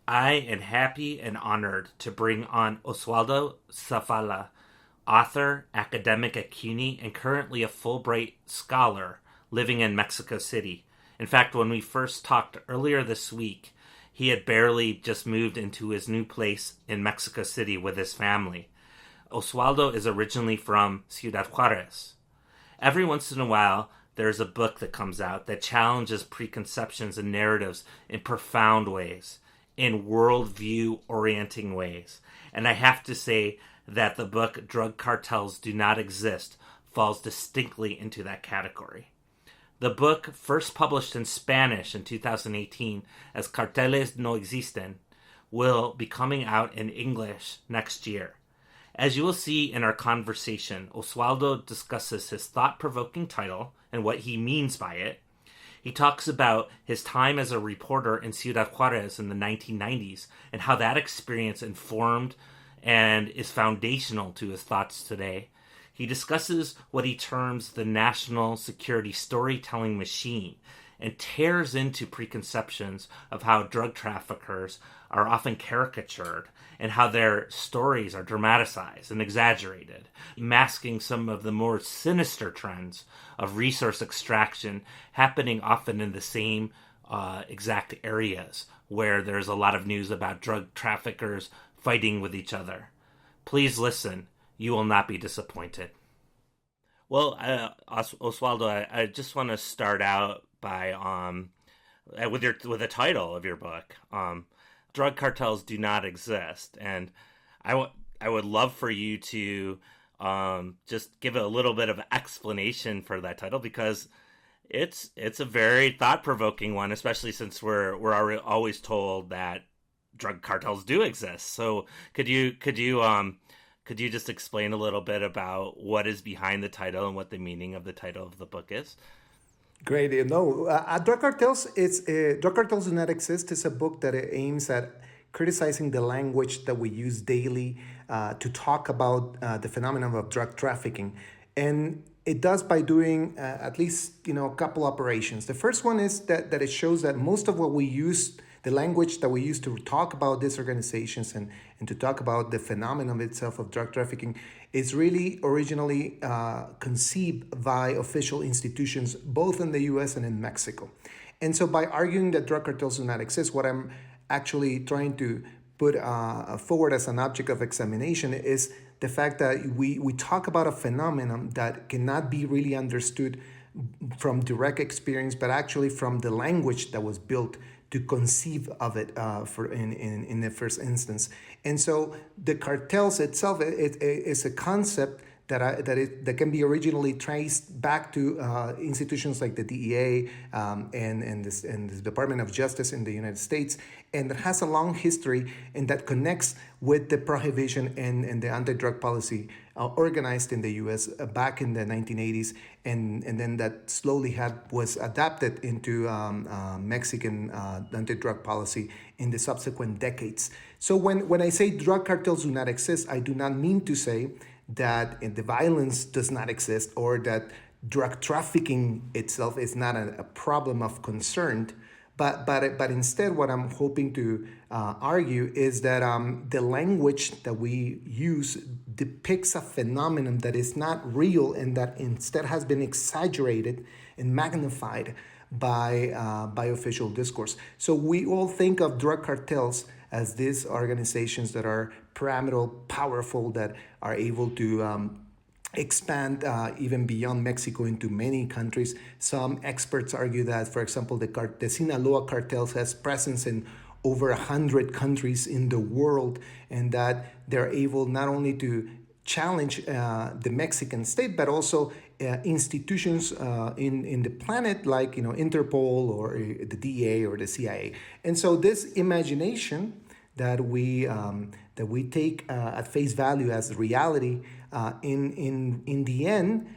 I am happy and honored to bring on Oswaldo Zavala, author, academic at CUNY, and currently a Fulbright scholar living in Mexico City. In fact, when we first talked earlier this week, he had barely just moved into his new place in Mexico City with his family. Oswaldo is originally from Ciudad Juarez. Every once in a while, there's a book that comes out that challenges preconceptions and narratives in profound ways, in worldview orienting ways. And I have to say that the book Drug Cartels Do Not Exist falls distinctly into that category. The book, first published in Spanish in 2018 as Carteles No Existen, will be coming out in English next year. As you will see in our conversation, Oswaldo discusses his thought-provoking title and what he means by it. He talks about his time as a reporter in Ciudad Juarez in the 1990s and how that experience informed and is foundational to his thoughts today. He discusses what he terms the national security storytelling machine and tears into preconceptions of how drug traffickers are often caricatured and how their stories are dramatized and exaggerated, masking some of the more sinister trends of resource extraction happening often in the same exact areas where there's a lot of news about drug traffickers fighting with each other. Please listen. You will not be disappointed. Well, Oswaldo, I just want to start out by with the title of your book. Drug cartels do not exist, and I would love for you to just give a little bit of explanation for that title, because it's a very thought provoking one, especially since we're always told that drug cartels do exist. So could you just explain a little bit about what is behind the title and what the meaning of the title of the book is? Great. No, Drug Cartels Do Not Exist is a book that aims at criticizing the language that we use daily to talk about the phenomenon of drug trafficking. And it does by doing at least, a couple operations. The first one is that it shows that most of what we use, the language that we use to talk about these organizations and to talk about the phenomenon itself of drug trafficking is really originally conceived by official institutions, both in the US and in Mexico. And so by arguing that drug cartels do not exist, what I'm actually trying to put forward as an object of examination is the fact that we talk about a phenomenon that cannot be really understood from direct experience, but actually from the language that was built to conceive of it in the first instance. And so the cartels itself is a concept that can be originally traced back to institutions like the DEA and the Department of Justice in the United States, and that has a long history and that connects with the prohibition and the anti-drug policy organized in the U.S. Back in the 1980s, and then that slowly was adapted into Mexican anti-drug policy in the subsequent decades. So when I say drug cartels do not exist, I do not mean to say that the violence does not exist or that drug trafficking itself is not a problem of concern. But instead, what I'm hoping to argue is that the language that we use depicts a phenomenon that is not real and that instead has been exaggerated and magnified by official discourse. So we all think of drug cartels as these organizations that are pyramidal, powerful, that are able to expand even beyond Mexico into many countries. Some experts argue that, for example, the Sinaloa cartels has presence in over 100 countries in the world, and that they're able not only to challenge the Mexican state, but also institutions in the planet like Interpol or the DEA or the CIA. And so this imagination that we take at face value as reality, in the end,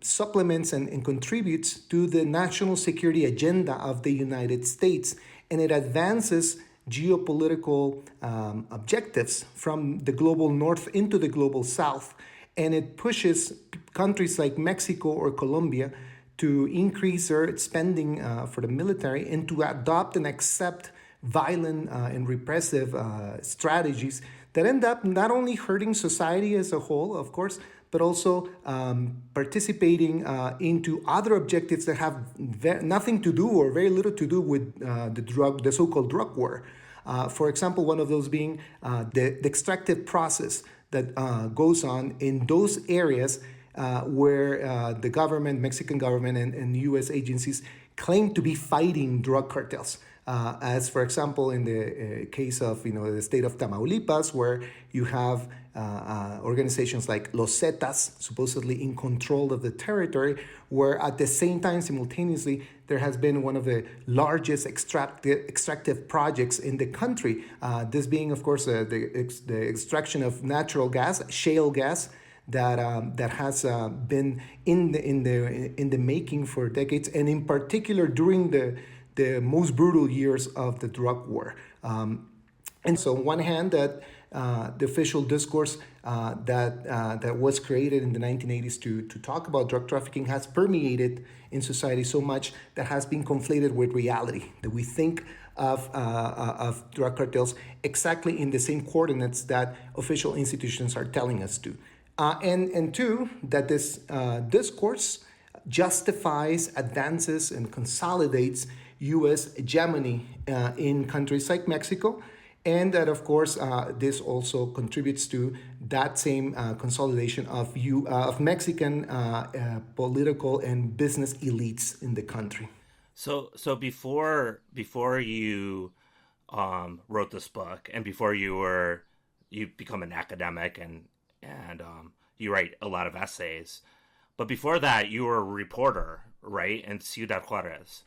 supplements and contributes to the national security agenda of the United States, and it advances geopolitical objectives from the global north into the global south, and it pushes countries like Mexico or Colombia to increase their spending for the military and to adopt and accept violent and repressive strategies that end up not only hurting society as a whole, of course, but also participating into other objectives that have nothing to do or very little to do with the so-called drug war. For example, one of those being the extractive process that goes on in those areas where the government, Mexican government, and U.S. agencies claim to be fighting drug cartels. As, for example, in the case of the state of Tamaulipas, where you have organizations like Los Zetas supposedly in control of the territory, where at the same time, simultaneously, there has been one of the largest extractive projects in the country. This being, of course, the extraction of natural gas, shale gas, that has been in the making for decades, and in particular during the most brutal years of the drug war. And so, on one hand, that the official discourse that was created in the 1980s to talk about drug trafficking has permeated in society so much that has been conflated with reality, that we think of drug cartels exactly in the same coordinates that official institutions are telling us to. And two, that this discourse justifies, advances, and consolidates U.S. hegemony in countries like Mexico, and that, of course, this also contributes to that same consolidation of Mexican political and business elites in the country. So before you wrote this book, and before you become an academic and you write a lot of essays, but before that you were a reporter, right, in Ciudad Juarez,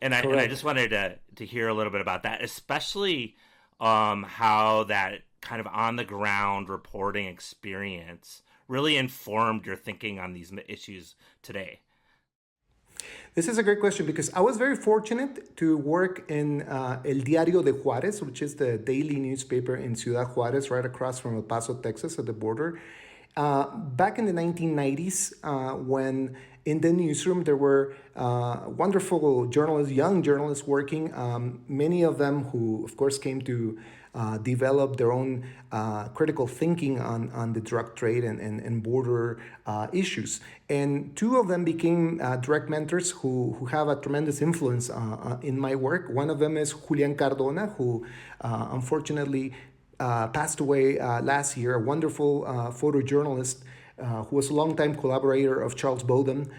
and I just wanted to hear a little bit about that, especially how that kind of on the ground reporting experience really informed your thinking on these issues today. This is a great question because I was very fortunate to work in El Diario de Juárez, which is the daily newspaper in Ciudad Juárez, right across from El Paso, Texas, at the border. Back in the 1990s, when in the newsroom there were wonderful journalists, young journalists working, many of them who, of course, came to develop their own critical thinking on the drug trade and border issues. And two of them became direct mentors who have a tremendous influence in my work. One of them is Julian Cardona, who unfortunately passed away last year, a wonderful photojournalist who was a longtime collaborator of Charles Bowden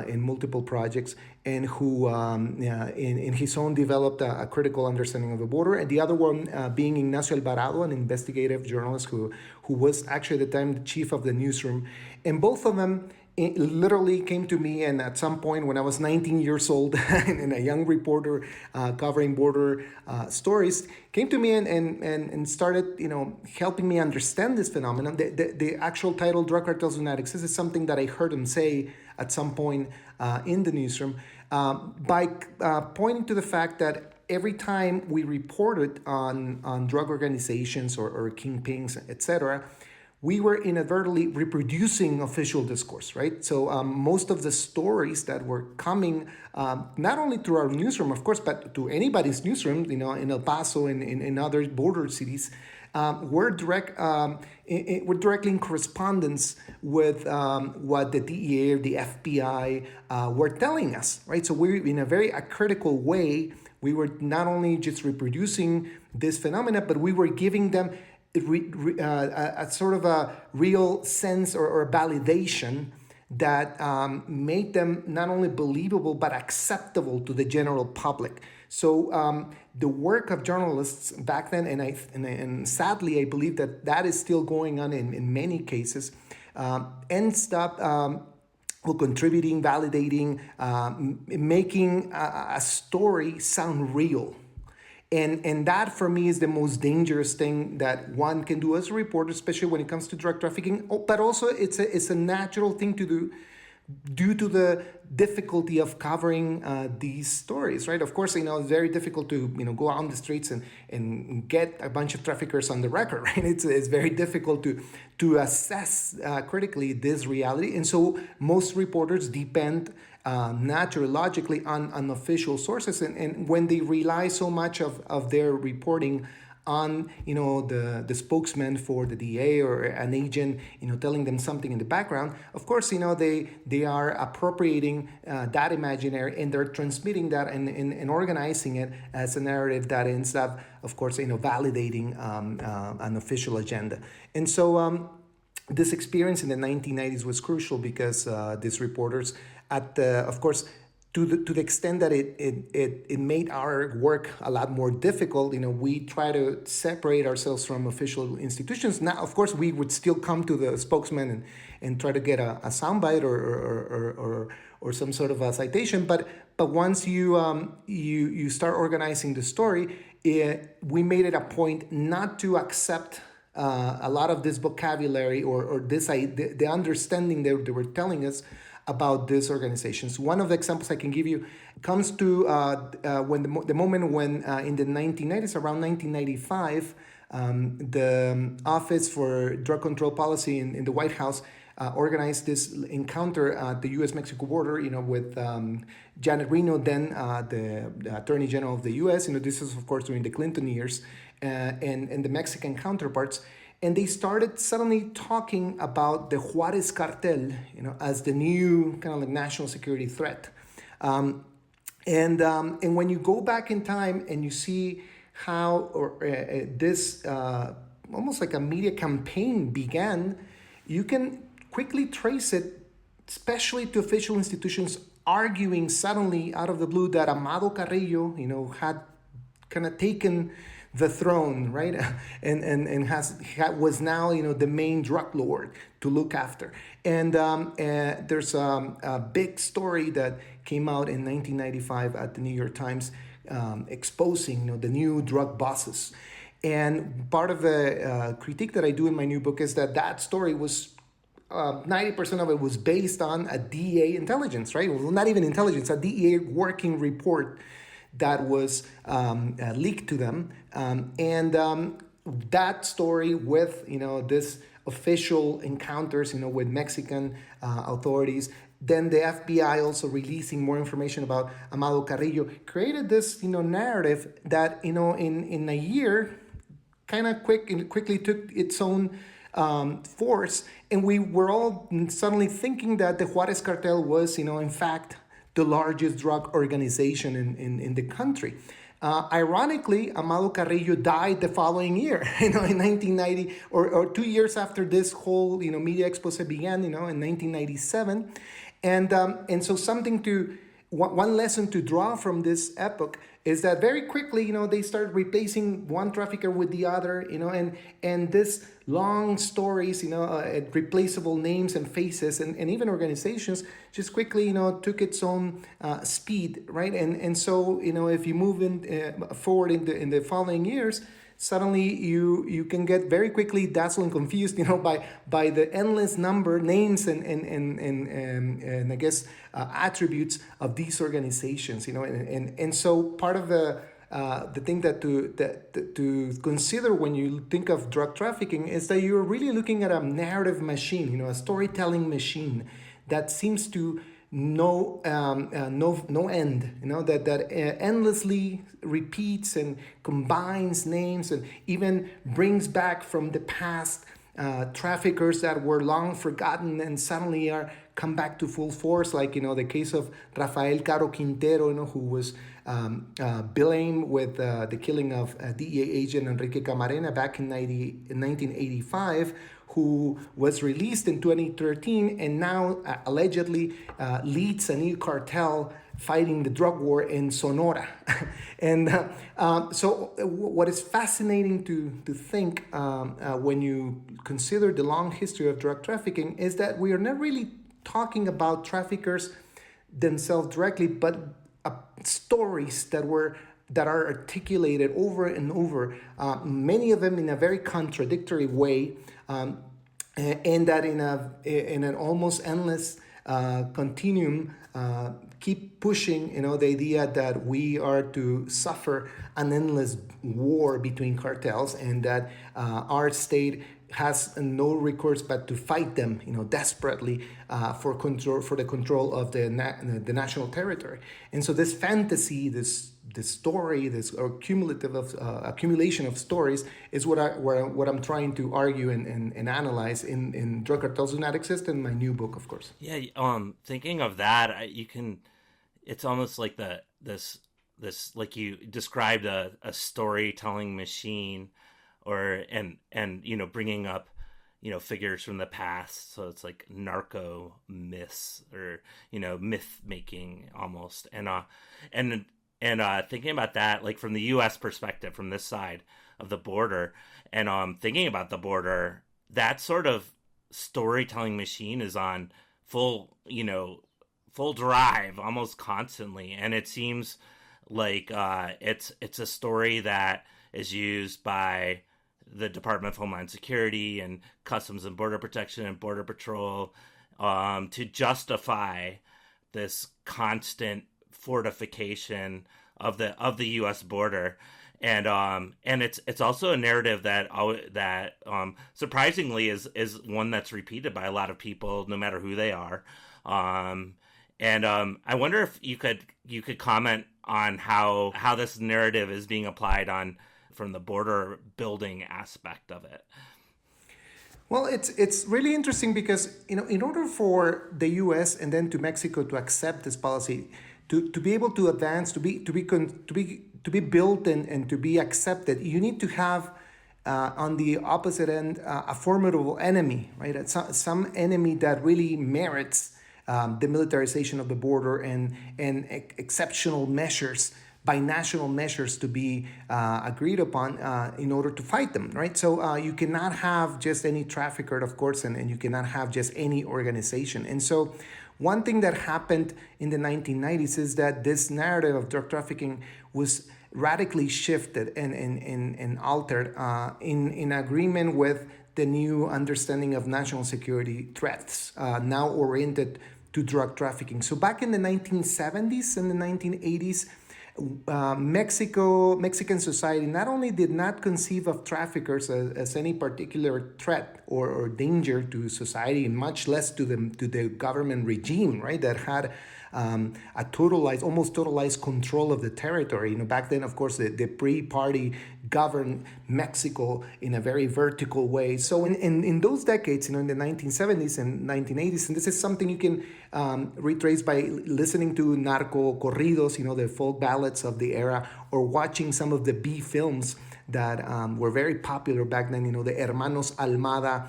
in multiple projects, and who in his own developed a critical understanding of the border. And the other one being Ignacio Alvarado, an investigative journalist who was actually at the time the chief of the newsroom. And both of them literally came to me, and at some point when I was 19 years old and a young reporter covering border stories, came to me and started helping me understand this phenomenon. The actual title, Drug Cartels Do Not Exist, is something that I heard him say at some point in the newsroom by pointing to the fact that every time we reported on drug organizations or kingpins, etc., we were inadvertently reproducing official discourse, right? So most of the stories that were coming, not only through our newsroom, of course, but to anybody's newsroom, in El Paso and in other border cities, were directly in correspondence with what the DEA or the FBI were telling us, right? So we, in a very critical way, we were not only just reproducing this phenomena, but we were giving them a sort of a real sense or validation that made them not only believable but acceptable to the general public. So the work of journalists back then, and sadly I believe that is still going on in many cases, ends up contributing, validating, making a story sound real. And that, for me, is the most dangerous thing that one can do as a reporter, especially when it comes to drug trafficking. But also, it's a natural thing to do due to the difficulty of covering these stories, right? Of course, it's very difficult to go out on the streets and get a bunch of traffickers on the record, right? It's very difficult to assess critically this reality. And so most reporters depend naturally, logically on unofficial sources. And when they rely so much of their reporting on the spokesman for the DA or an agent telling them something in the background, of course they are appropriating that imaginary, and they're transmitting that and organizing it as a narrative that ends up, of course, validating an official agenda. And so this experience in the 1990s was crucial because these reporters, of course, to the extent that it made our work a lot more difficult, we try to separate ourselves from official institutions. Now, of course, we would still come to the spokesman and try to get a soundbite or some sort of a citation. But once you start organizing the story, we made it a point not to accept a lot of this vocabulary or the understanding they were telling us about these organizations. One of the examples I can give you comes to when the moment when in the 1990s, around 1995, the Office for Drug Control Policy in the White House organized this encounter at the U.S.-Mexico border, with Janet Reno, then the Attorney General of the U.S. This is, of course, during the Clinton years, and the Mexican counterparts. And they started suddenly talking about the Juarez cartel, as the new kind of like national security threat. And when you go back in time and you see how this almost like a media campaign began, you can quickly trace it, especially to official institutions arguing suddenly out of the blue that Amado Carrillo, had kind of taken the throne, right? And was now, the main drug lord to look after. And there's a big story that came out in 1995 at the New York Times exposing, the new drug bosses. And part of the critique that I do in my new book is that story was 90% of it was based on a DEA intelligence, right? Well, not even intelligence, a DEA working report that was leaked to them. That story with, this official encounters, with Mexican authorities, then the FBI also releasing more information about Amado Carrillo, created this, narrative that, in a year, kind of quickly took its own force. And we were all suddenly thinking that the Juarez cartel was, in fact, the largest drug organization in the country. Ironically, Amado Carrillo died the following year, in 1990, or 2 years after this whole, media expose began, in 1997. And so one lesson to draw from this epoch is that very quickly, they started replacing one trafficker with the other, and this long stories, replaceable names and faces and even organizations just quickly, took its own speed, right? And so, if you move forward in the following years, suddenly you can get very quickly dazzled and confused, by the endless number names and I guess attributes of these organizations, and so part of the thing that to consider when you think of drug trafficking is that you're really looking at a narrative machine, a storytelling machine that seems to no end, that endlessly repeats and combines names and even brings back from the past traffickers that were long forgotten and suddenly come back to full force, like the case of Rafael Caro Quintero, who was blamed with the killing of DEA agent Enrique Camarena back in 1985, who was released in 2013 and now allegedly leads a new cartel fighting the drug war in Sonora. And so what is fascinating to think when you consider the long history of drug trafficking is that we are not really talking about traffickers themselves directly, but stories that are articulated over and over, many of them in a very contradictory way, and that in an almost endless continuum keep pushing, the idea that we are to suffer an endless war between cartels, and that our state has no recourse but to fight them, desperately, for the control of the national territory. And so this fantasy, this story, this accumulation of stories is what I'm trying to argue and analyze in Drug Cartels Do Not Exist, in my new book, of course. Yeah. Thinking of that, you can. It's almost like this like you described a storytelling machine, or and bringing up figures from the past. So it's like narco myths, or myth making almost. And thinking about that, like from the U.S. perspective, from this side of the border, and thinking about the border, that sort of storytelling machine is on full drive almost constantly, and it seems like it's a story that is used by the Department of Homeland Security and Customs and Border Protection and Border Patrol to justify this constant fortification of the U.S. border. And it's also a narrative that surprisingly is one that's repeated by a lot of people, no matter who they are. I wonder if you could comment on how this narrative is being applied from the border building aspect of it. Well, it's really interesting because in order for the U.S. and then to Mexico to accept this policy, to be able to advance, to be built and to be accepted, you need to have on the opposite end a formidable enemy, right? Some enemy that really merits the militarization of the border and exceptional measures, binational measures, to be agreed upon in order to fight them, right? So you cannot have just any trafficker, of course, and you cannot have just any organization. And so one thing that happened in the 1990s is that this narrative of drug trafficking was radically shifted and altered in agreement with the new understanding of national security threats, now oriented to drug trafficking. So back in the 1970s and the 1980s, Mexican society not only did not conceive of traffickers as any particular threat or danger to society, and much less to the government regime, right, that had almost totalized control of the territory. Back then, of course, the pre-party governed Mexico in a very vertical way. So in those decades, in the 1970s and 1980s, and this is something you can retrace by listening to narco corridos, the folk ballads of the era, or watching some of the B films that were very popular back then, the Hermanos Almada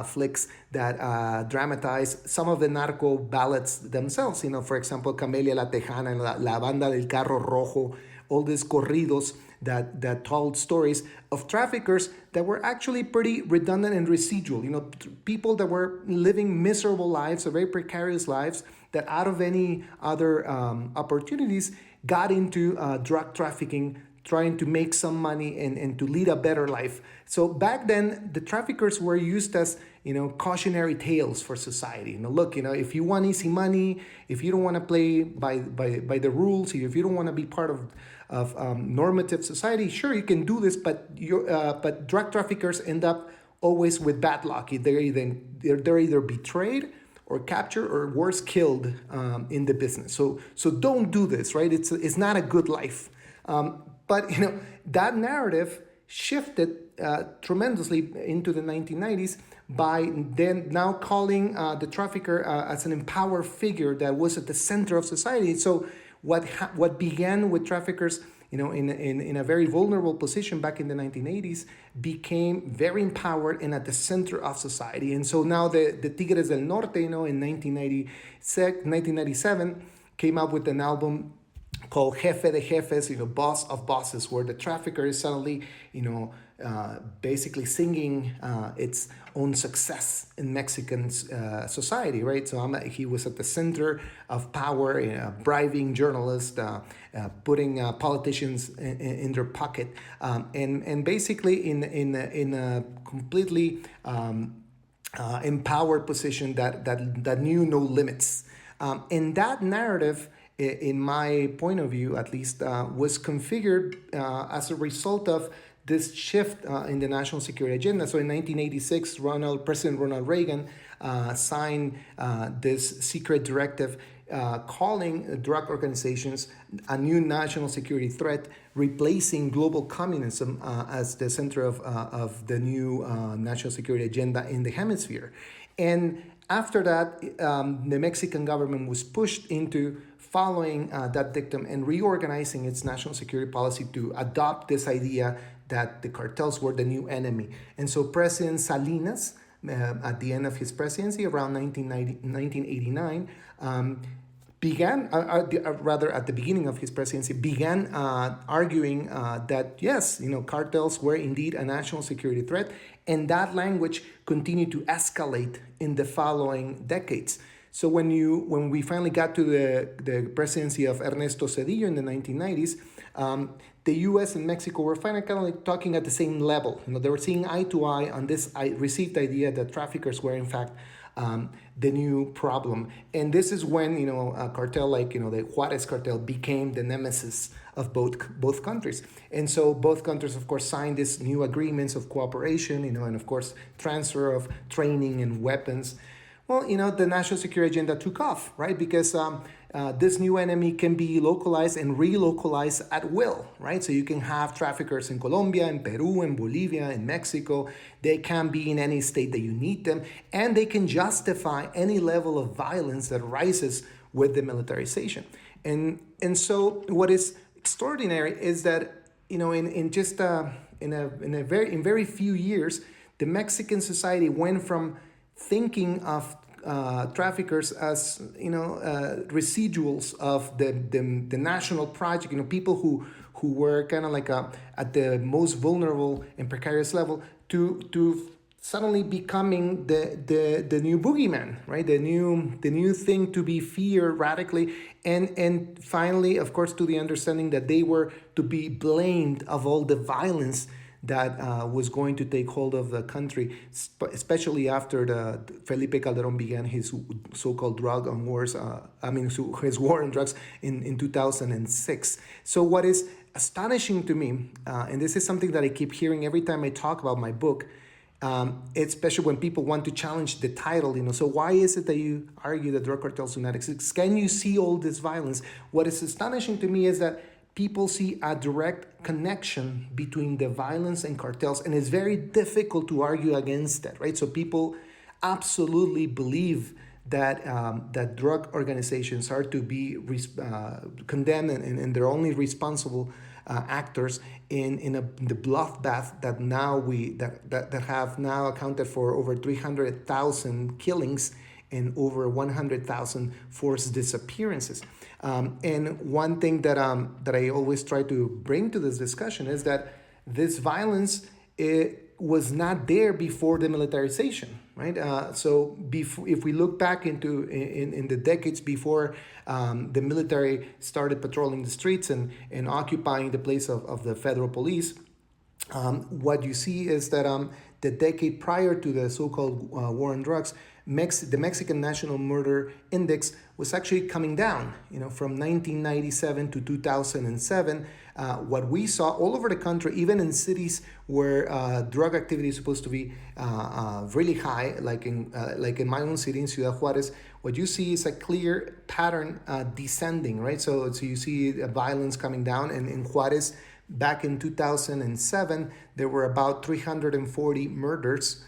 flicks that dramatized some of the narco ballads themselves. For example, Camelia La Tejana, La Banda del Carro Rojo, all these corridos that told stories of traffickers that were actually pretty redundant and residual. People that were living miserable lives, or very precarious lives, that out of any other opportunities got into drug trafficking, trying to make some money and to lead a better life. So back then, the traffickers were used as, cautionary tales for society. Look, if you want easy money, if you don't want to play by the rules, if you don't want to be part of normative society, sure, you can do this, but drug traffickers end up always with bad luck. They're either betrayed or captured, or worse, killed in the business. So don't do this, right? It's not a good life. But that narrative shifted tremendously into the 1990s by then now calling the trafficker as an empowered figure that was at the center of society. So what began with traffickers, in a very vulnerable position back in the 1980s, became very empowered and at the center of society. And so now the Tigres del Norte, in 1997, came up with an album called Jefe de Jefes, Boss of Bosses, where the trafficker is suddenly, basically singing its own success in Mexican society, right? So he was at the center of power, bribing journalists, putting politicians in their pocket, and basically in a completely empowered position that knew no limits. And that narrative, in my point of view at least, was configured as a result of this shift in the national security agenda. So in 1986, President Ronald Reagan signed this secret directive calling drug organizations a new national security threat, replacing global communism as the center of the new national security agenda in the hemisphere. And after that, the Mexican government was pushed into following that dictum and reorganizing its national security policy to adopt this idea that the cartels were the new enemy. And so President Salinas, at the end of his presidency, around 1989, began, rather at the beginning of his presidency, began arguing that yes, cartels were indeed a national security threat, and that language continued to escalate in the following decades. So when we finally got to the presidency of Ernesto Zedillo in the 1990s, the U.S. and Mexico were finally kind of like talking at the same level. They were seeing eye to eye on this received idea that traffickers were in fact the new problem. And this is when a cartel like the Juarez cartel became the nemesis of both countries. And so both countries, of course, signed these new agreements of cooperation, and of course transfer of training and weapons. Well, the national security agenda took off, right? Because this new enemy can be localized and relocalized at will, right? So you can have traffickers in Colombia, in Peru, in Bolivia, in Mexico. They can be in any state that you need them, and they can justify any level of violence that rises with the militarization. And so what is extraordinary is that in very few years, the Mexican society went from thinking of traffickers as residuals of the national project, people who were kind of like at the most vulnerable and precarious level, to suddenly becoming the new boogeyman, right? The new thing to be feared radically, and finally, of course, to the understanding that they were to be blamed of all the violence that was going to take hold of the country, especially after Felipe Calderon began his so-called drug on wars, his war on drugs in 2006. So what is astonishing to me, and this is something that I keep hearing every time I talk about my book, especially when people want to challenge the title, so why is it that you argue that drug cartels do not exist? Can you see all this violence? What is astonishing to me is that people see a direct connection between the violence and cartels, and it's very difficult to argue against that, right? So people absolutely believe that that drug organizations are to be condemned, and they're only responsible actors in the bloodbath that that have now accounted for over 300,000 killings and over 100,000 forced disappearances. And one thing that I always try to bring to this discussion is that this violence was not there before the militarization, right? So if we look back into the decades before the military started patrolling the streets and occupying the place of the federal police, what you see is that the decade prior to the so-called war on drugs, the Mexican National Murder Index was actually coming down. From 1997 to 2007, what we saw all over the country, even in cities where drug activity is supposed to be really high, like in my own city in Ciudad Juarez, what you see is a clear pattern descending, right? So you see violence coming down, and in Juarez, back in 2007, there were about 340 murders,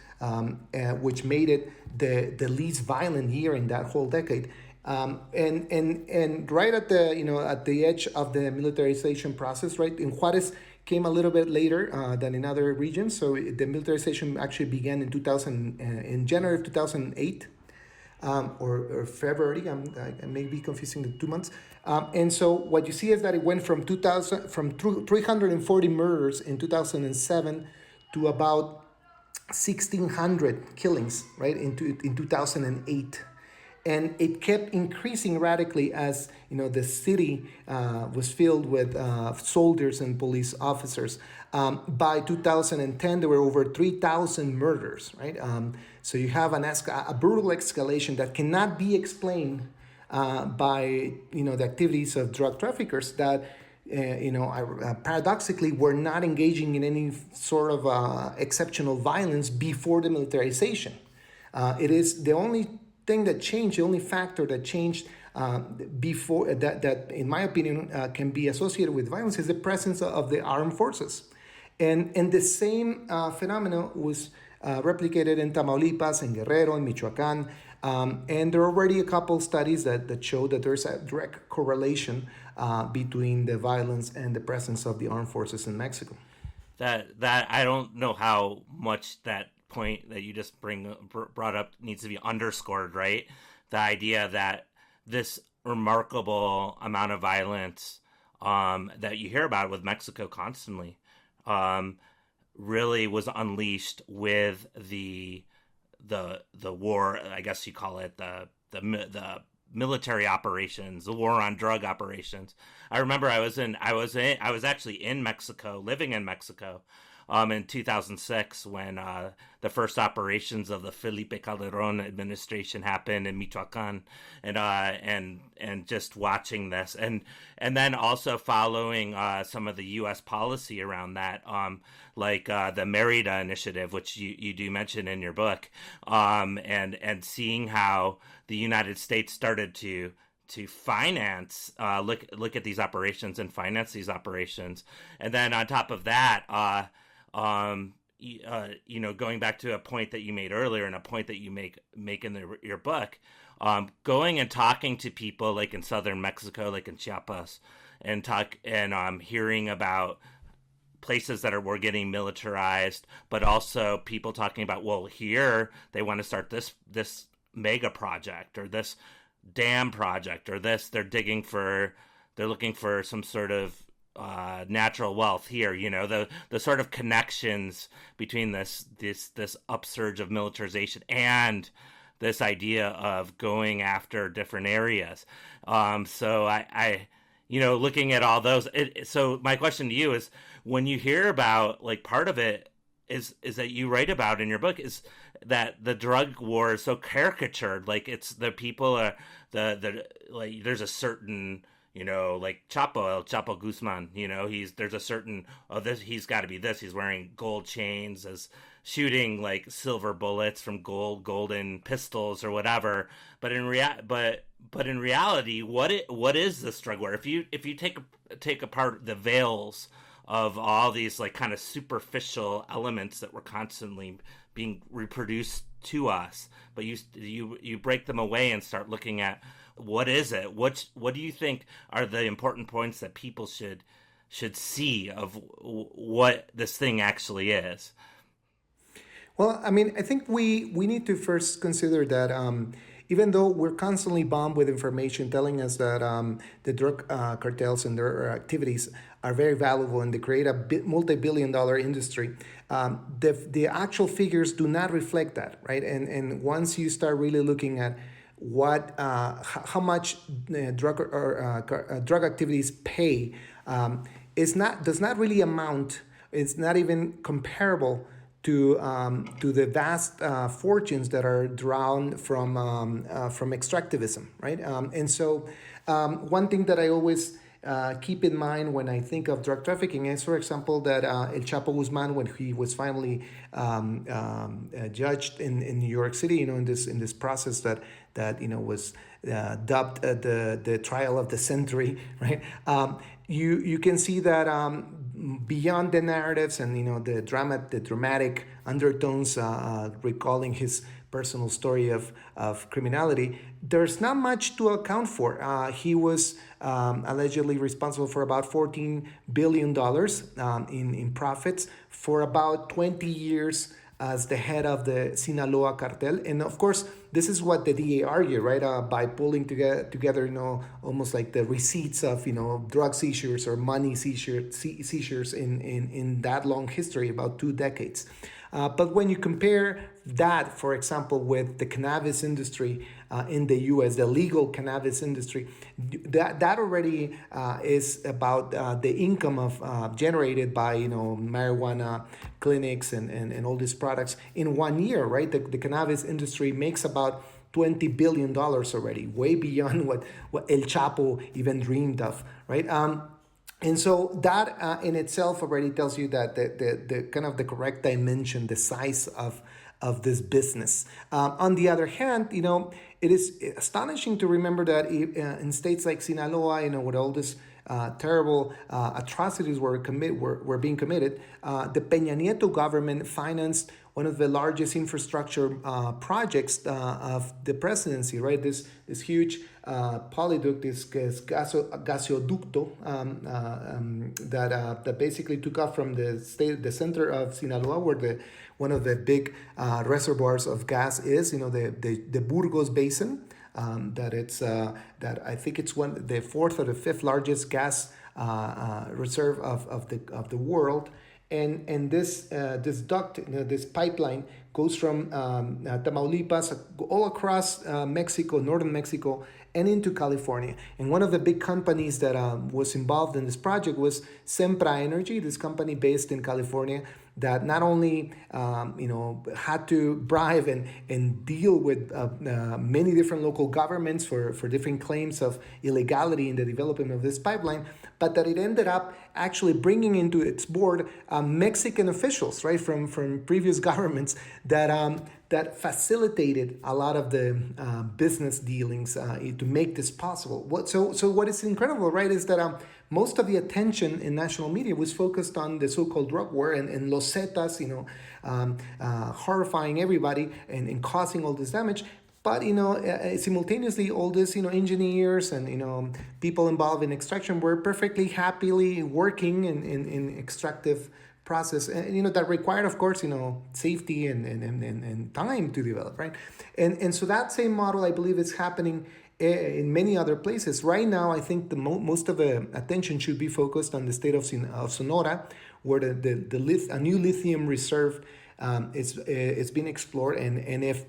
which made it the least violent year in that whole decade. And right at the edge of the militarization process, right? In Juarez came a little bit later than in other regions. So the militarization actually began in January of 2008. Or February, I may be confusing the 2 months. And so what you see is that it went from 340 murders in 2007 to about 1,600 killings, right, in 2008. And it kept increasing radically as the city was filled with soldiers and police officers. By 2010, there were over 3,000 murders, right? So you have a brutal escalation that cannot be explained by the activities of drug traffickers that paradoxically were not engaging in any sort of exceptional violence before the militarization. It is the only thing that changed, the only factor that changed before that in my opinion, can be associated with violence is the presence of the armed forces. And the same phenomenon was replicated in Tamaulipas, in Guerrero, in Michoacan. And there are already a couple studies that show that there's a direct correlation between the violence and the presence of the armed forces in Mexico. That I don't know how much that point that you just brought up needs to be underscored, right? The idea that this remarkable amount of violence that you hear about with Mexico constantly really was unleashed with the war, I guess you call it, the military operations, the war on drug operations. I remember I was actually in Mexico, living in Mexico, in 2006 when the first operations of the Felipe Calderon administration happened in Michoacan, and just watching this, and then also following some of the U.S. policy around that, like the Merida Initiative, which you do mention in your book, and seeing how the United States started to finance, look at these operations and finance these operations, and then on top of that, going back to a point that you made earlier and a point that you make in your book, going and talking to people like in southern Mexico, like in Chiapas, and hearing about places that were getting militarized, but also people talking about, well, here they want to start this mega project or this dam project or this, they're looking for some sort of natural wealth here, the sort of connections between this upsurge of militarization and this idea of going after different areas. So I looking at all those, so my question to you is, when you hear about, like, part of it is that you write about in your book is that the drug war is so caricatured, like it's the people are like there's a certain, like Chapo Guzman, there's a certain, he's got to be this, he's wearing gold chains, as shooting like silver bullets from golden pistols or whatever. But in reality, what is this drug war? If you take apart the veils of all these like kind of superficial elements that were constantly being reproduced to us, but you break them away and start looking at, what is it? What do you think are the important points that people should see of what this thing actually is? Well, I mean, I think we need to first consider that even though we're constantly bombed with information telling us that the drug cartels and their activities are very valuable and they create a multi-billion-dollar industry, the actual figures do not reflect that, right? And once you start really looking at how much drug activities pay, does not really amount. It's not even comparable to the vast fortunes that are drawn from extractivism, right? And so one thing that I always keep in mind when I think of drug trafficking is, for example, that El Chapo Guzman, when he was finally judged in New York City, in this process that was dubbed the trial of the century, right? You can see that beyond the narratives and the dramatic undertones, recalling his personal story of criminality, there's not much to account for. He was allegedly responsible for about $14 billion in profits for about 20 years as the head of the Sinaloa cartel. And of course, this is what the DA argued, right? By pulling together, almost like the receipts of, drug seizures or money seizures in that long history, about 2 decades. But when you compare that, for example, with the cannabis industry in the U.S., the legal cannabis industry, that already is about the income of generated by marijuana clinics and all these products in 1 year, right? The cannabis industry makes about $20 billion already, way beyond what El Chapo even dreamed of, right? And so that in itself already tells you that the kind of the correct dimension, the size of this business. On the other hand, it is astonishing to remember that in states like Sinaloa, with all this terrible atrocities were being committed, the Peña Nieto government financed one of the largest infrastructure projects of the presidency, right? This huge polyduct, this gasoducto that basically took off from the center of Sinaloa, where one of the big reservoirs of gas is, the Burgos Basin. That I think it's the fourth or the fifth largest gas reserve of the world, and this duct, this pipeline goes from Tamaulipas all across Mexico, northern Mexico, and into California. And one of the big companies that was involved in this project was Sempra Energy, this company based in California, that not only had to bribe and deal with many different local governments for different claims of illegality in the development of this pipeline, but that it ended up actually bringing into its board Mexican officials, right, from previous governments that facilitated a lot of the business dealings to make this possible. So what is incredible, right, is that most of the attention in national media was focused on the so-called drug war and Los Zetas, horrifying everybody and causing all this damage. But, simultaneously, all these, engineers and, people involved in extraction were perfectly happily working in extractive process, and, that required, of course, safety and time to develop, right? And so that same model, I believe, is happening in many other places. Right now, I think most of the attention should be focused on the state of Sonora, where a new lithium reserve it's been explored, and if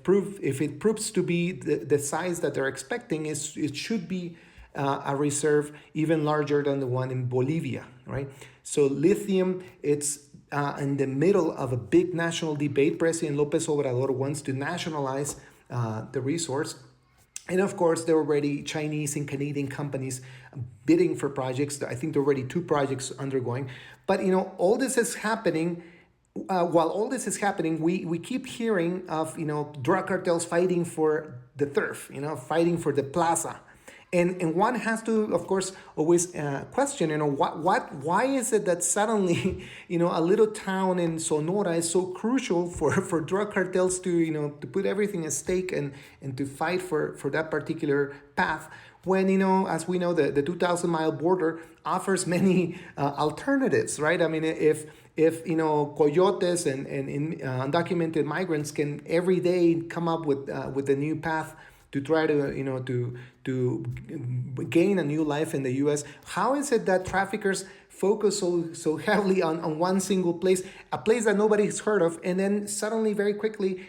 it proves to be the size that they're expecting, it should be a reserve even larger than the one in Bolivia, right? So lithium, it's in the middle of a big national debate. President Lopez Obrador wants to nationalize the resource. And of course, there are already Chinese and Canadian companies bidding for projects. I think there are already 2 projects undergoing. But, all this is happening. While all this is happening, we keep hearing of, drug cartels fighting for the turf, fighting for the plaza. And one has to, of course, always question, why is it that suddenly, a little town in Sonora is so crucial for drug cartels to put everything at stake and to fight for that particular path, when, as we know, the 2,000-mile border offers many alternatives, right? I mean, if coyotes and undocumented migrants can every day come up with a new path to try to gain a new life in the U.S., how is it that traffickers focus so heavily on one single place, a place that nobody's heard of, and then suddenly, very quickly,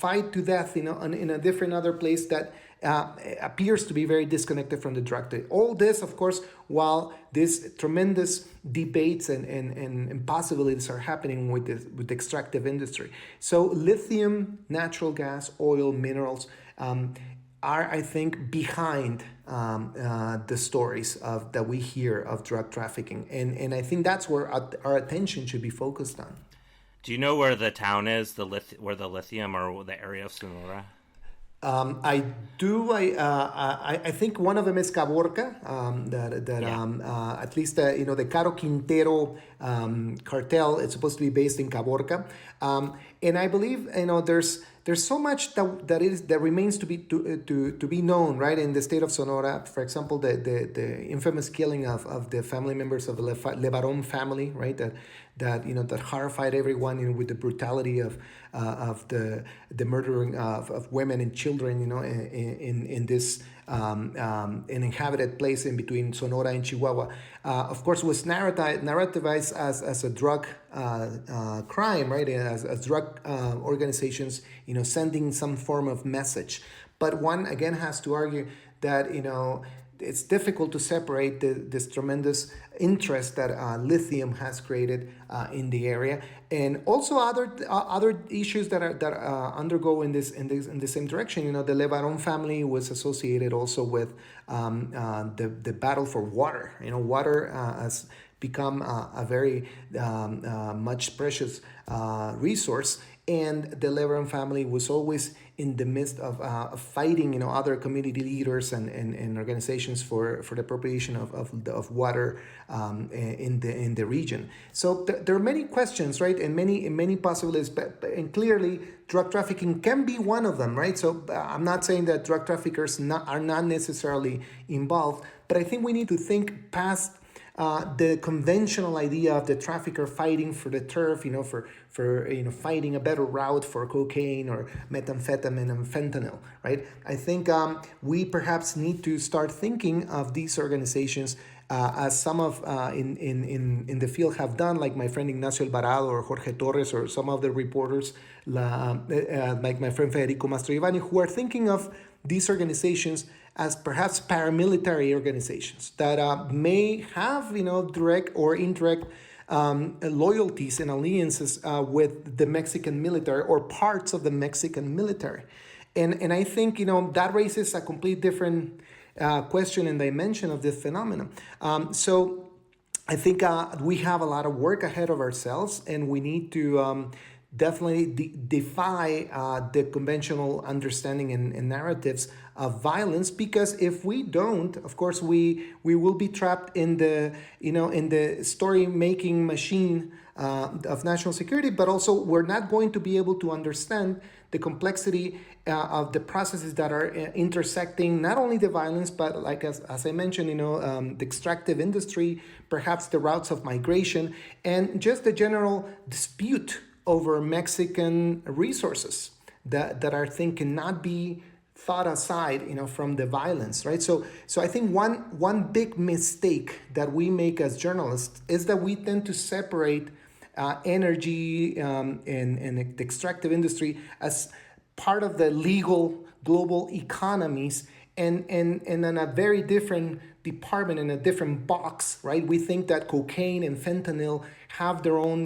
fight to death, in a different other place that appears to be very disconnected from the drug trade? All this, of course, while these tremendous debates and possibilities are happening with the extractive industry. So lithium, natural gas, oil, minerals are, I think, behind the stories that we hear of drug trafficking. And I think that's where our attention should be focused on. Do you know where the town is, where the lithium, or the area of Sonora? I do. I think one of them is Caborca. At least the Caro Quintero cartel. It's supposed to be based in Caborca, and I believe there's so much that remains to be known, right, in the state of Sonora. For example, the infamous killing of the family members of the Lebaron family, right, that horrified everyone, with the brutality of the murdering of women and children, in this an inhabited place in between Sonora and Chihuahua. Of course, was narrativized as a drug crime, right? As drug organizations, sending some form of message. But one again has to argue that it's difficult to separate this tremendous interest that lithium has created in the area, and also other issues that undergo in the same direction. The Lebaron family was associated also with the battle for water. Water has become a very much precious resource, and the Lebaron family was always in the midst of fighting, other community leaders and organizations for the appropriation of water in the region. So there are many questions, right, and many possibilities, and clearly drug trafficking can be one of them, right? So I'm not saying that drug traffickers are not necessarily involved, but I think we need to think past the conventional idea of the trafficker fighting for the turf, for fighting a better route for cocaine or methamphetamine and fentanyl, right? I think we perhaps need to start thinking of these organizations as some of in the field have done, like my friend Ignacio Alvarado or Jorge Torres or some of the reporters like my friend Federico Mastroianni, who are thinking of these organizations as perhaps paramilitary organizations that may have direct or indirect loyalties and alliances with the Mexican military or parts of the Mexican military. And I think that raises a complete different question and dimension of this phenomenon. So I think we have a lot of work ahead of ourselves, and we need to definitely defy the conventional understanding and narratives of violence, because if we don't, of course, we will be trapped in the in the story making machine of national security, but also we're not going to be able to understand the complexity of the processes that are intersecting not only the violence, but like as I mentioned, the extractive industry, perhaps the routes of migration, and just the general dispute over Mexican resources that I think cannot be thought aside, from the violence, right? So I think one big mistake that we make as journalists is that we tend to separate energy and the extractive industry as part of the legal global economies and in a very different department, in a different box, right? We think that cocaine and fentanyl have their own,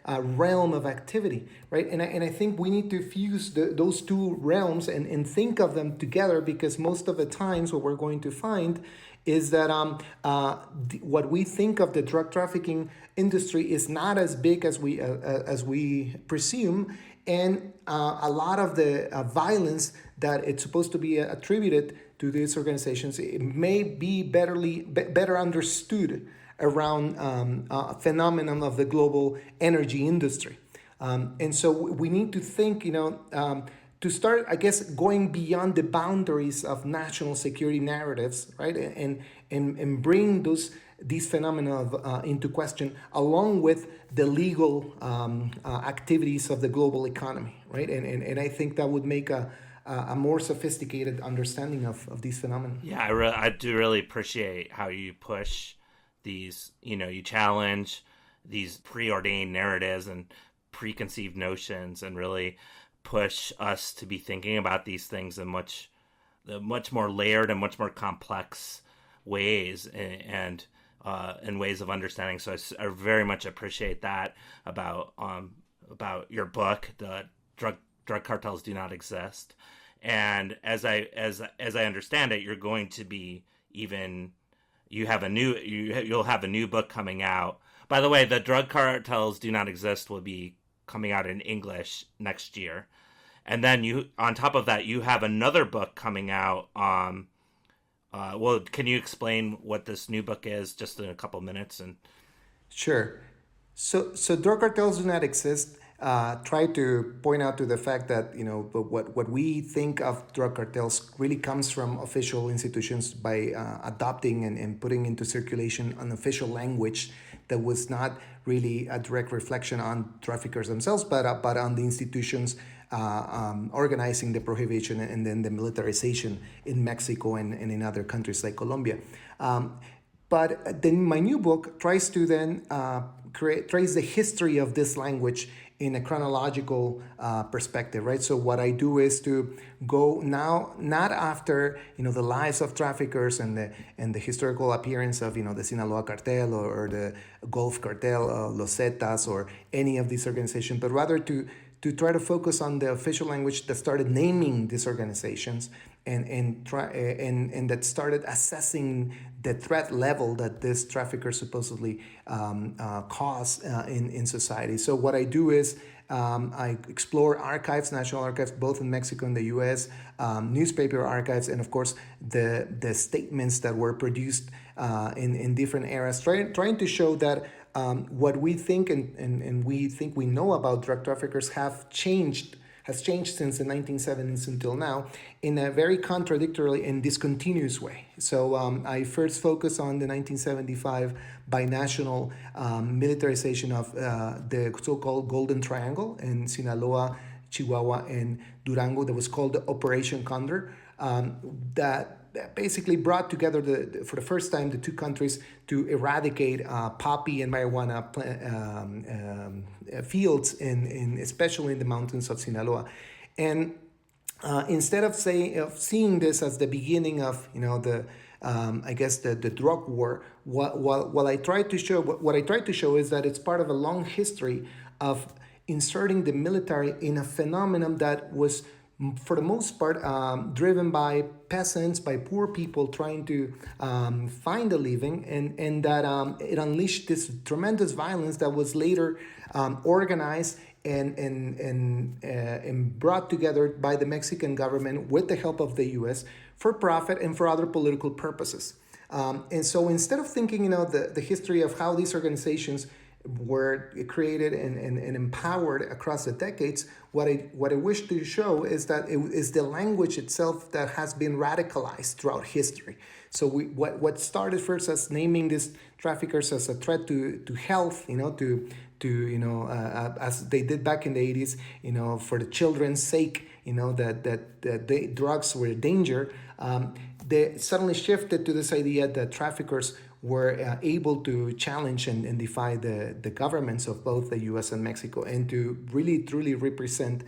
realm of activity, right? And I think we need to fuse those two realms and think of them together, because most of the times what we're going to find is that what we think of the drug trafficking industry is not as big as we presume, and a lot of the violence that it's supposed to be attributed to these organizations, it may be better understood around phenomenon of the global energy industry. And so we need to think, to start, I guess, going beyond the boundaries of national security narratives, right? And bring these phenomena into question, along with the legal activities of the global economy, right? And I think that would make a more sophisticated understanding of these phenomena. Yeah, I do really appreciate how you push these, you challenge these preordained narratives and preconceived notions, and really push us to be thinking about these things in much more layered and much more complex ways, and ways of understanding. So I very much appreciate that about your book, The Drug Cartels Do Not Exist. And as I understand it, you're going to be you'll have a new book coming out. By the way, The Drug Cartels Do Not Exist will be coming out in English next year. And then on top of that, you have another book coming out. Well, can you explain what this new book is just in a couple minutes? And Sure. So drug cartels do not exist. Try to point out to the fact that what we think of drug cartels really comes from official institutions by adopting and putting into circulation an official language that was not really a direct reflection on traffickers themselves, but on the institutions organizing the prohibition and then the militarization in Mexico and in other countries like Colombia. But then my new book tries to then trace the history of this language in a chronological perspective, right? So what I do is to go now, not after the lives of traffickers and the historical appearance of the Sinaloa cartel or the Gulf cartel, Los Zetas, or any of these organizations, but rather to try to focus on the official language that started naming these organizations and that started assessing the threat level that this trafficker supposedly cause in society. So what I do is I explore archives, national archives, both in Mexico and the U.S., newspaper archives, and of course the statements that were produced in different eras, trying to show that what we think and we think we know about drug traffickers has changed since the 1970s until now in a very contradictory and discontinuous way. So I first focus on the 1975 binational militarization of the so-called Golden Triangle in Sinaloa, Chihuahua, and Durango that was called the Operation Condor, that basically brought together for the first time the two countries to eradicate poppy and marijuana fields especially in the mountains of Sinaloa. And instead of seeing this as the beginning of the drug war, what I tried to show is that it's part of a long history of inserting the military in a phenomenon that was, for the most part, driven by peasants, by poor people trying to find a living, and that it unleashed this tremendous violence that was later organized and brought together by the Mexican government with the help of the U.S. for profit and for other political purposes. And so instead of thinking, the history of how these organizations were created and empowered across the decades, what I wish to show is that it is the language itself that has been radicalized throughout history. So what started first as naming these traffickers as a threat to health, as they did back in the 80s, for the children's sake, that the drugs were a danger. They suddenly shifted to this idea that traffickers were able to challenge and defy the governments of both the U.S. and Mexico, and to really truly represent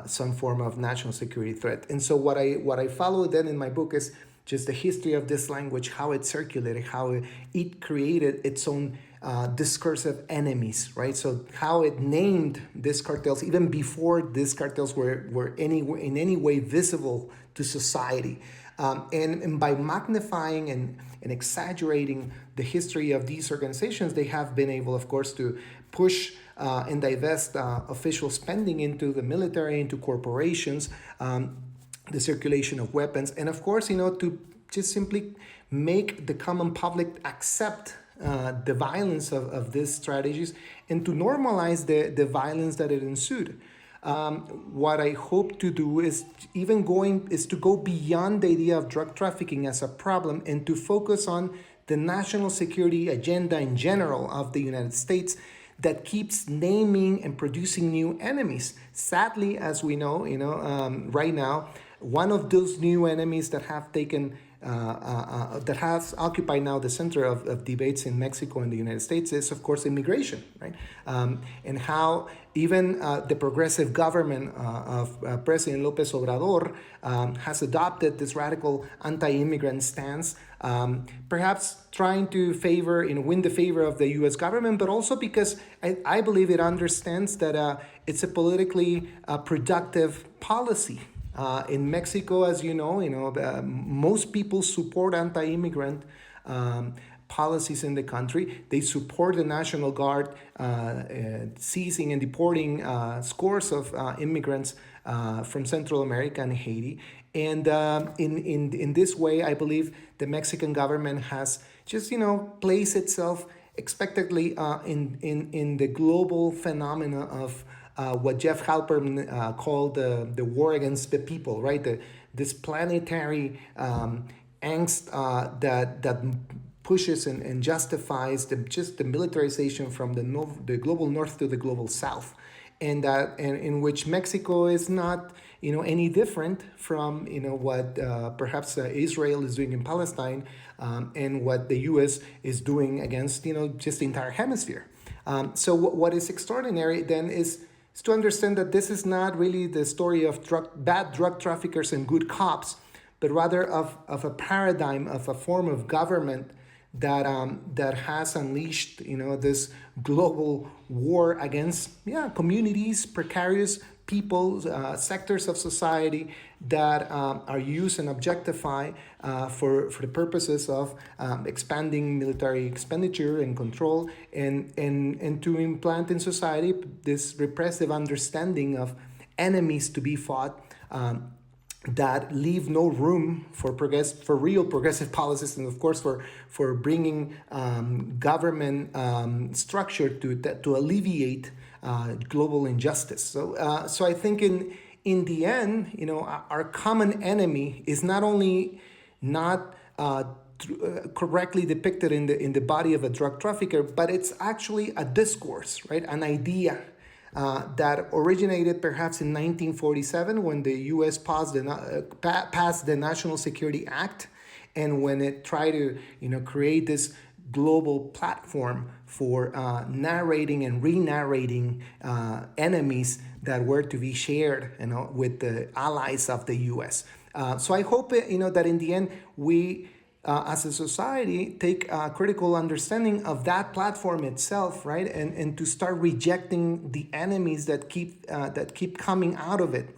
some form of national security threat. And so what I follow then in my book is just the history of this language, how it circulated, how it created its own discursive enemies, right? So how it named these cartels even before these cartels were in any way visible to society. And by magnifying and exaggerating the history of these organizations, they have been able, of course, to push and divest official spending into the military, into corporations, the circulation of weapons, and of course, to just simply make the common public accept the violence of these strategies and to normalize the violence that it ensued. What I hope to do is to go beyond the idea of drug trafficking as a problem and to focus on the national security agenda in general of the United States that keeps naming and producing new enemies. Sadly, as we know, right now, one of those new enemies that have taken that has occupied now the center of debates in Mexico and the United States is, of course, immigration, right? And how even the progressive government of President López Obrador has adopted this radical anti-immigrant stance, perhaps trying to win the favor of the U.S. government, but also because I believe it understands that it's a politically productive policy. In Mexico, as you know, most people support anti-immigrant policies in the country. They support the National Guard seizing and deporting scores of immigrants from Central America and Haiti. And in this way, I believe the Mexican government has just placed itself expectantly in the global phenomena of what Jeff Halpern called the war against the people, right? This planetary angst that pushes and justifies the militarization from the global north to the global south, and in which Mexico is not any different from what perhaps Israel is doing in Palestine, and what the U.S. is doing against just the entire hemisphere. So what is extraordinary then is to understand that this is not really the story of bad drug traffickers and good cops, but rather of a paradigm, of a form of government that has unleashed, this global war against, communities, precarious people, sectors of society that are used and objectified for the purposes of expanding military expenditure and control, and to implant in society this repressive understanding of enemies to be fought, that leave no room for real progressive policies, and of course for bringing government structure to alleviate global injustice. So I think in the end, our common enemy is not only not correctly depicted in the body of a drug trafficker, but it's actually a discourse, right? An idea that originated perhaps in 1947 when the U.S. passed the National Security Act, and when it tried to create this global platform for narrating and re-narrating enemies that were to be shared with the allies of the U.S. So I hope that in the end we as a society take a critical understanding of that platform itself, right, and to start rejecting the enemies that keep coming out of it,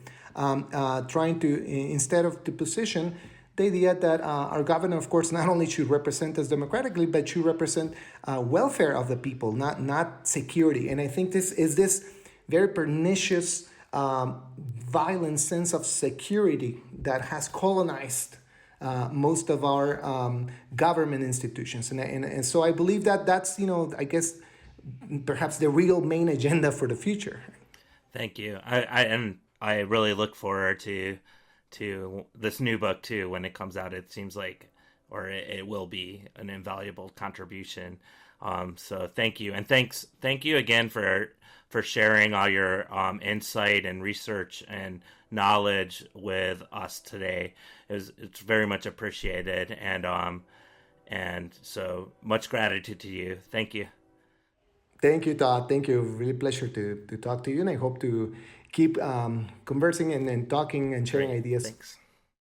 trying to, instead of to position the idea that our government, of course, not only should represent us democratically, but should represent welfare of the people, not security. And I think this very pernicious, violent sense of security that has colonized most of our government institutions. And so I believe that's, I guess, perhaps the real main agenda for the future. Thank you. I really look forward to this new book too when it comes out. It seems like, or it will be, an invaluable contribution. So thank you, and thank you again for sharing all your insight and research and knowledge with us today. It's very much appreciated, and so much gratitude to you. Thank you. Thank you, Todd. Thank you. Really pleasure to talk to you, and I hope to keep conversing and talking and sharing Great. ideas. Thanks.